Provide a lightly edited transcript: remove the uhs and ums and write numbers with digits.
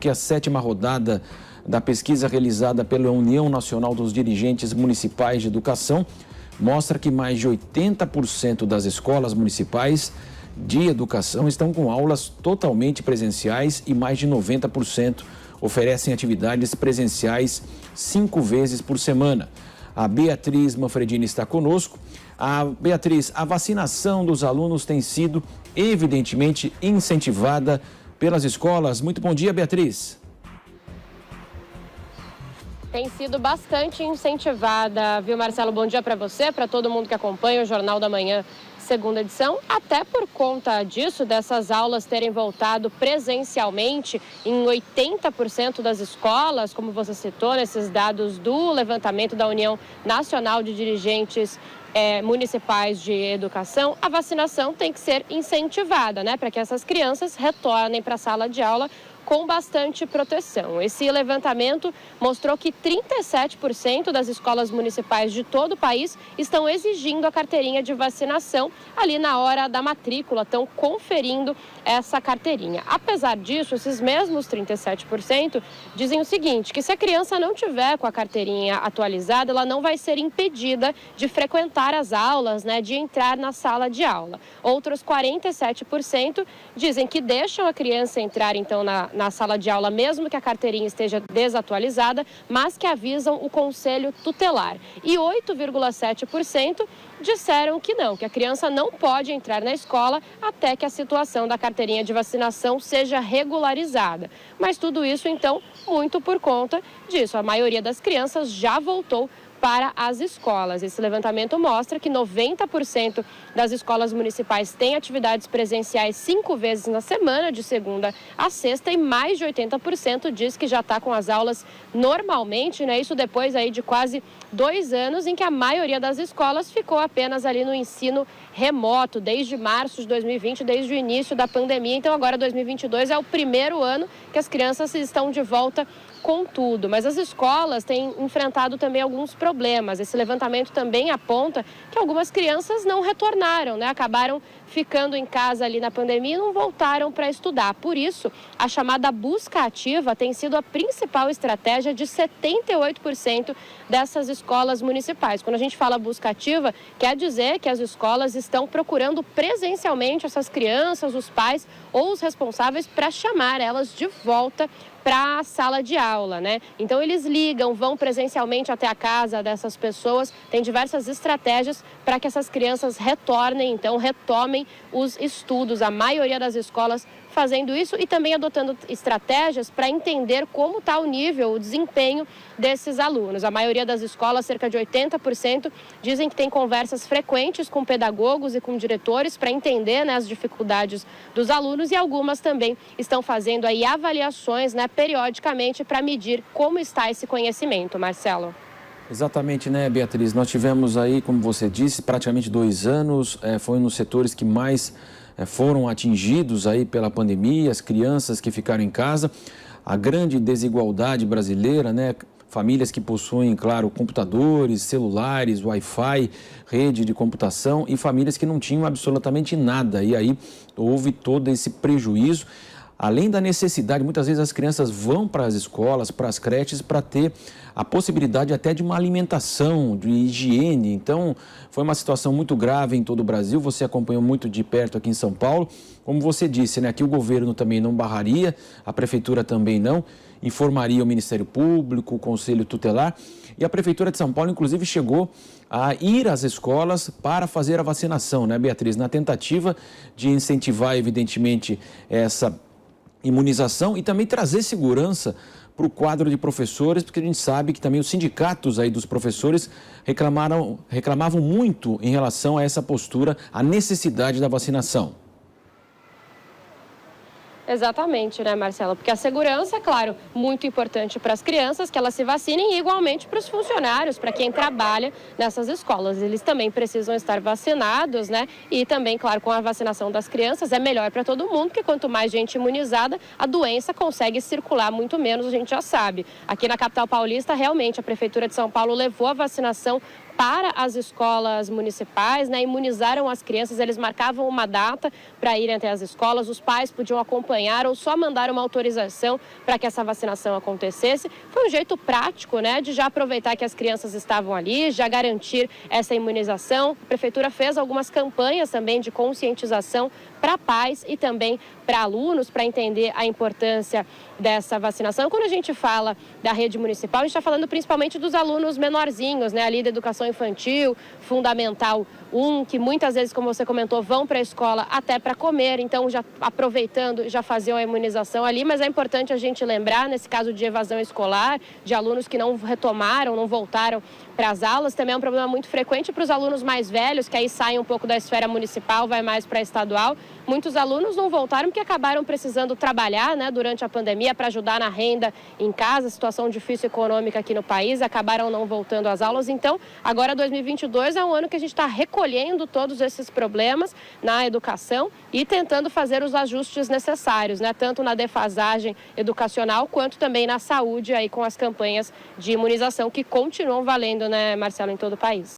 porque a 7ª rodada da pesquisa realizada pela União Nacional dos Dirigentes Municipais de Educação mostra que mais de 80% das escolas municipais de educação estão com aulas totalmente presenciais e mais de 90% oferecem atividades presenciais 5 vezes por semana. A Beatriz Manfredini está conosco. Beatriz, a vacinação dos alunos tem sido evidentemente incentivada pelas escolas. Muito bom dia, Beatriz. Tem sido bastante incentivada, viu, Marcelo? Bom dia para você, para todo mundo que acompanha o Jornal da Manhã, segunda edição. Até por conta disso, dessas aulas terem voltado presencialmente em 80% das escolas, como você citou, nesses dados do levantamento da União Nacional de Dirigentes Municipais de Educação, a vacinação tem que ser incentivada, né, para que essas crianças retornem para a sala de aula com bastante proteção. Esse levantamento mostrou que 37% das escolas municipais de todo o país estão exigindo a carteirinha de vacinação ali na hora da matrícula, estão conferindo essa carteirinha. Apesar disso, esses mesmos 37% dizem o seguinte, que se a criança não tiver com a carteirinha atualizada, ela não vai ser impedida de frequentar as aulas, né, de entrar na sala de aula. Outros 47% dizem que deixam a criança entrar, então, na sala de aula, mesmo que a carteirinha esteja desatualizada, mas que avisam o conselho tutelar. E 8,7% disseram que não, que a criança não pode entrar na escola até que a situação da carteirinha de vacinação seja regularizada. Mas tudo isso, então, muito por conta disso. A maioria das crianças já voltou para as escolas. Esse levantamento mostra que 90% das escolas municipais têm atividades presenciais 5 vezes na semana, de segunda a sexta, e mais de 80% diz que já está com as aulas normalmente, né? Isso depois aí de quase 2 anos em que a maioria das escolas ficou apenas ali no ensino remoto, desde março de 2020, desde o início da pandemia. Então agora 2022 é o primeiro ano que as crianças estão de volta com tudo, mas as escolas têm enfrentado também alguns problemas. Esse levantamento também aponta que algumas crianças não retornaram, né? Acabaram ficando em casa ali na pandemia e não voltaram para estudar. Por isso, a chamada busca ativa tem sido a principal estratégia de 78% dessas escolas municipais. Quando a gente fala busca ativa, quer dizer que as escolas estão procurando presencialmente essas crianças, os pais ou os responsáveis para chamar elas de volta para a sala de aula, né? Então eles ligam, vão presencialmente até a casa dessas pessoas, tem diversas estratégias para que essas crianças retornem, então retomem os estudos. A maioria das escolas fazendo isso e também adotando estratégias para entender como está o nível, o desempenho desses alunos. A maioria das escolas, cerca de 80%, dizem que tem conversas frequentes com pedagogos e com diretores para entender, né, as dificuldades dos alunos, e algumas também estão fazendo aí avaliações, né, periodicamente para medir como está esse conhecimento. Marcelo. Exatamente, né, Beatriz? Nós tivemos aí, como você disse, praticamente 2 anos, foi nos setores que mais foram atingidos aí pela pandemia, as crianças que ficaram em casa, a grande desigualdade brasileira, né? Famílias que possuem, claro, computadores, celulares, Wi-Fi, rede de computação, e famílias que não tinham absolutamente nada. E aí houve todo esse prejuízo. Além da necessidade, muitas vezes as crianças vão para as escolas, para as creches, para ter a possibilidade até de uma alimentação, de higiene. Então, foi uma situação muito grave em todo o Brasil. Você acompanhou muito de perto aqui em São Paulo. Como você disse, né, aqui o governo também não barraria, a prefeitura também não, informaria o Ministério Público, o Conselho Tutelar. E a Prefeitura de São Paulo, inclusive, chegou a ir às escolas para fazer a vacinação, né, Beatriz? Na tentativa de incentivar, evidentemente, essa imunização e também trazer segurança para o quadro de professores, porque a gente sabe que também os sindicatos aí dos professores reclamavam muito em relação a essa postura, a necessidade da vacinação. Exatamente, né, Marcelo? Porque a segurança, é claro, muito importante para as crianças, que elas se vacinem, e igualmente para os funcionários, para quem trabalha nessas escolas. Eles também precisam estar vacinados, né? E também, claro, com a vacinação das crianças é melhor para todo mundo, porque quanto mais gente imunizada, a doença consegue circular muito menos, a gente já sabe. Aqui na capital paulista, realmente, a Prefeitura de São Paulo levou a vacinação para as escolas municipais, né? Imunizaram as crianças, eles marcavam uma data para irem até as escolas, os pais podiam acompanhar ou só mandar uma autorização para que essa vacinação acontecesse. Foi um jeito prático, né, de já aproveitar que as crianças estavam ali, já garantir essa imunização. A Prefeitura fez algumas campanhas também de conscientização para pais e também para alunos, para entender a importância dessa vacinação. Quando a gente fala da rede municipal, a gente está falando principalmente dos alunos menorzinhos, né, ali da educação infantil, fundamental 1, que muitas vezes, como você comentou, vão para a escola até para comer, então já aproveitando, já faziam a imunização ali, mas é importante a gente lembrar, nesse caso de evasão escolar, de alunos que não retomaram, não voltaram para as aulas, também é um problema muito frequente para os alunos mais velhos, que aí saem um pouco da esfera municipal, vai mais para a estadual. Muitos alunos não voltaram porque acabaram precisando trabalhar, né, durante a pandemia para ajudar na renda em casa, situação difícil econômica aqui no país, acabaram não voltando às aulas. Então, agora 2022 é um ano que a gente está recolhendo todos esses problemas na educação e tentando fazer os ajustes necessários, né, tanto na defasagem educacional quanto também na saúde, aí com as campanhas de imunização que continuam valendo, né, Marcelo, em todo o país.